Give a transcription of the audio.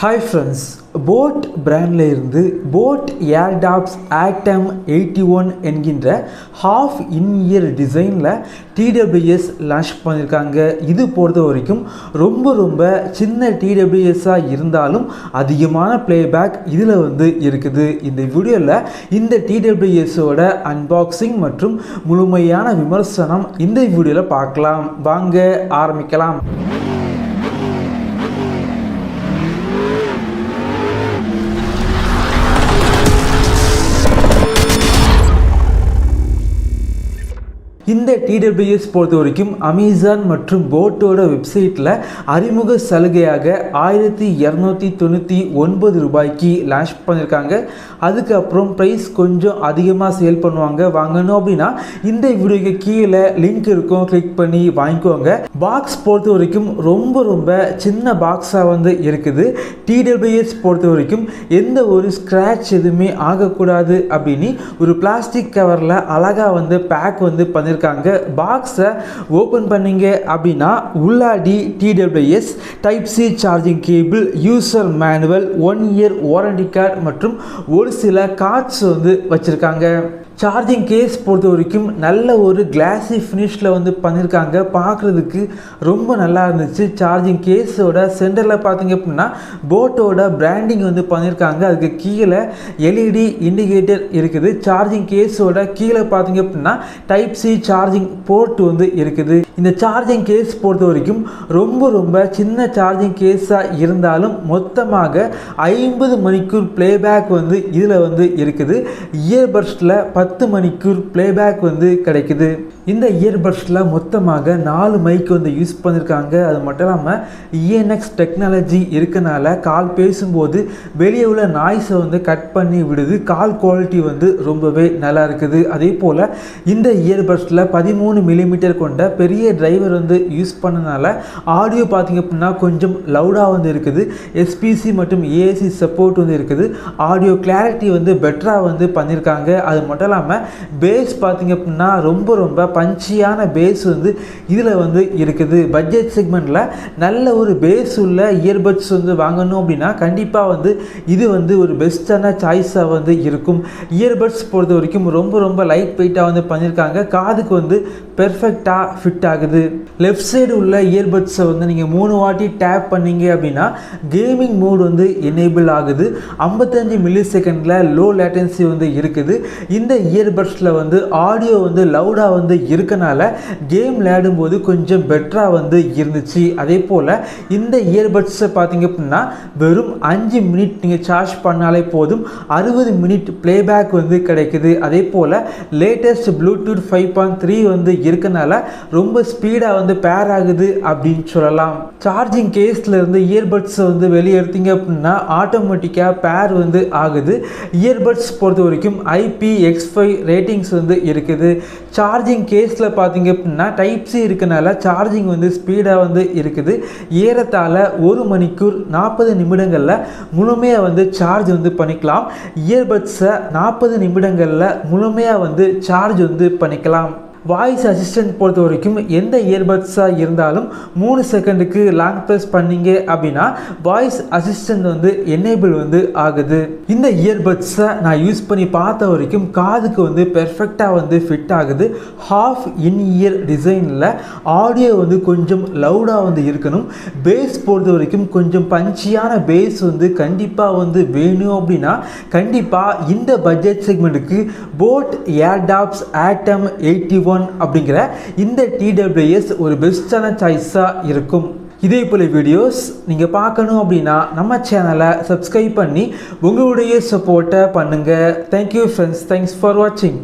Hi friends, boAt brandல இருந்து boAt Airdopes Atom 81 என்கின்ற half in-ear டிசைனில் TWS லான்ச் பண்ணியிருக்காங்க. இது பொறுத்த வரைக்கும் ரொம்ப சின்ன TWS-ஆக இருந்தாலும் அதிகமான playback இதில் இருக்குது. இந்த வீடியோவில் இந்த TWS-ஓட அன்பாக்சிங் மற்றும் முழுமையான விமர்சனம் இந்த வீடியோவில் பார்க்கலாம். வாங்க ஆரம்பிக்கலாம். இந்த TWS பொறுத்த வரைக்கும் அமேசான் மற்றும் boAt-ஓட வெப்சைட்டில் அறிமுக சலுகையாக 1299 ரூபாய்க்கு லான்ச் பண்ணியிருக்காங்க. அதுக்கப்புறம் ப்ரைஸ் கொஞ்சம் அதிகமாக சேல் பண்ணுவாங்க. வாங்கணும் அப்படின்னா இந்த வீடியோக்கு கீழே லிங்க் இருக்கும், கிளிக் பண்ணி வாங்கிக்கோங்க. பாக்ஸ் பொறுத்த வரைக்கும் ரொம்ப சின்ன பாக்ஸாக இருக்குது. TWS பொறுத்த வரைக்கும் எந்த ஒரு ஸ்க்ராட்ச் எதுவுமே ஆகக்கூடாது அப்படின்னு ஒரு பிளாஸ்டிக் கவரில் அழகாக பேக் பண்ணியிருக்காங்க. பாக்ஸை ஓபன் பண்ணீங்க அப்படின்னா உள்ளாடி TWS Type-C charging cable, user manual, 1 year warranty card மற்றும் ஒரு சில கார்ட்ஸ் வச்சிருக்காங்க. சார்ஜிங் கேஸ் பொறுத்த வரைக்கும் நல்ல ஒரு கிளாஸி ஃபினிஷில் பண்ணியிருக்காங்க. பார்க்குறதுக்கு ரொம்ப நல்லா இருந்துச்சு. சார்ஜிங் கேஸோட சென்டரில் பார்த்தீங்க அப்படின்னா boAt-ஓட பிராண்டிங் பண்ணியிருக்காங்க. அதுக்கு கீழே LED இண்டிகேட்டர் இருக்குது. சார்ஜிங் கேஸோட கீழே பார்த்தீங்க அப்படின்னா Type-C சார்ஜிங் போர்ட் இருக்குது. இந்த சார்ஜிங் கேஸ் பொறுத்த வரைக்கும் ரொம்ப சின்ன சார்ஜிங் கேஸாக இருந்தாலும் மொத்தமாக 50 மணிக்கூர் பிளேபேக் இதில் இருக்குது. இயர்பட்ஸில் 10 மணிக்கூர் பிளேபேக் கிடைக்குது. இந்த இயர்பட்ஸில் மொத்தமாக 4 மைக் யூஸ் பண்ணியிருக்காங்க. அது மட்டும் இல்லாமல் ENx டெக்னாலஜி இருக்கனால கால் பேசும்போது வெளியே உள்ள நாய்ஸை கட் பண்ணி விடுது. கால் குவாலிட்டி ரொம்பவே நல்லா இருக்குது. அதே போல் இந்த இயர்பட்ஸில் 13 மில்லிமீட்டர் கொண்ட பெரிய டிரைவர் யூஸ் பண்ணனால ஆடியோ பார்த்திங்க அப்படின்னா கொஞ்சம் லவுடாக இருக்குது. SPC மற்றும் AAC சப்போர்ட் இருக்குது. ஆடியோ கிளாரிட்டி பெட்டராக பண்ணியிருக்காங்க. அது மட்டும் இல்லாமல் பேஸ் பார்த்திங்க அப்படின்னா ரொம்ப பஞ்சியான பேஸ் இதில் இருக்குது. பட்ஜெட் செக்மெண்ட்டில் நல்ல ஒரு பேஸ் உள்ள இயர்பட்ஸ் வாங்கணும் அப்படின்னா கண்டிப்பாக இது ஒரு பெஸ்ட்டான சாய்ஸாக இருக்கும். இயர்பட்ஸ் பொறுத்த வரைக்கும் ரொம்ப லைட் வெயிட்டாக பண்ணியிருக்காங்க. காதுக்கு பெர்ஃபெக்டாக ஃபிட் ஆகுது. லெஃப்ட் சைடு உள்ள இயர்பட்ஸை நீங்கள் 3 வாட்டி டேப் பண்ணீங்க அப்படின்னா கேமிங் மோட் எனேபிள் ஆகுது. 55 மில்லி செகண்டில் லோ லேட்டன்சி இருக்குது. இந்த இயர்பட்ஸில் ஆடியோ லவுடாக இருக்கனால கேம் விளையாடும் போது கொஞ்சம் பெட்டராக இருந்துச்சு. அதே போல் இந்த இயர்பட்ஸை பார்த்தீங்க அப்படின்னா வெறும் 5 மினிட் நீங்கள் சார்ஜ் பண்ணாலே போதும் 60 மினிட் பிளேபேக் கிடைக்குது. அதே போல் லேட்டஸ்ட் ப்ளூடூத் 5.3 இருக்கனால ரொம்ப ஸ்பீடாக பேர் ஆகுது அப்படின்னு சொல்லலாம். சார்ஜிங் கேஸில் இருந்து இயர்பட்ஸை வெளியே எடுத்தீங்க அப்படின்னா ஆட்டோமேட்டிக்காக பேர் ஆகுது. இயர்பட்ஸ் பொறுத்த வரைக்கும் IPX5 ரேட்டிங்ஸ் இருக்குது. சார்ஜிங் கேஸில் பார்த்தீங்க அப்படின்னா Type-C இருக்கனால சார்ஜிங் ஸ்பீடாக இருக்குது. ஏறத்தாழ 1 மணிக்கூர் 40 நிமிடங்களில் முழுமையாக சார்ஜ் பண்ணிக்கலாம். இயர்பட்ஸை 40 நிமிடங்களில் முழுமையாக சார்ஜ் பண்ணிக்கலாம். வாய்ஸ் அசிஸ்டன்ட் பொறுத்த வரைக்கும் எந்த இயர்பட்ஸாக இருந்தாலும் 3 செகண்டுக்கு லாங் ப்ரெஸ் பண்ணீங்க அப்படின்னா வாய்ஸ் அசிஸ்டன்ட் எனேபிள் ஆகுது. இந்த இயர்பட்ஸை நான் யூஸ் பண்ணி பார்த்த வரைக்கும் காதுக்கு பெர்ஃபெக்டாக ஃபிட் ஆகுது. ஹாஃப் இன் இயர் டிசைனில் ஆடியோ கொஞ்சம் லவுடாக இருக்கணும். பேஸ் பொறுத்த வரைக்கும் கொஞ்சம் பஞ்சியான பேஸ் கண்டிப்பாக வேணும் அப்படின்னா கண்டிப்பாக இந்த பட்ஜெட் செக்மெண்ட்டுக்கு boAt Airdopes Atom 81 அப்படிங்கிற இந்த TWS ஒரு பெஸ்டான சாய்ஸாக இருக்கும். இதே போல வீடியோஸ் நீங்கள் பார்க்கணும் அப்படின்னா நம்ம சேனலை சப்ஸ்கிரைப் பண்ணி உங்களுடைய சப்போர்ட்டை பண்ணுங்கள். தேங்க்யூ ஃப்ரெண்ட்ஸ், தேங்க்ஸ் ஃபார் வாட்சிங்.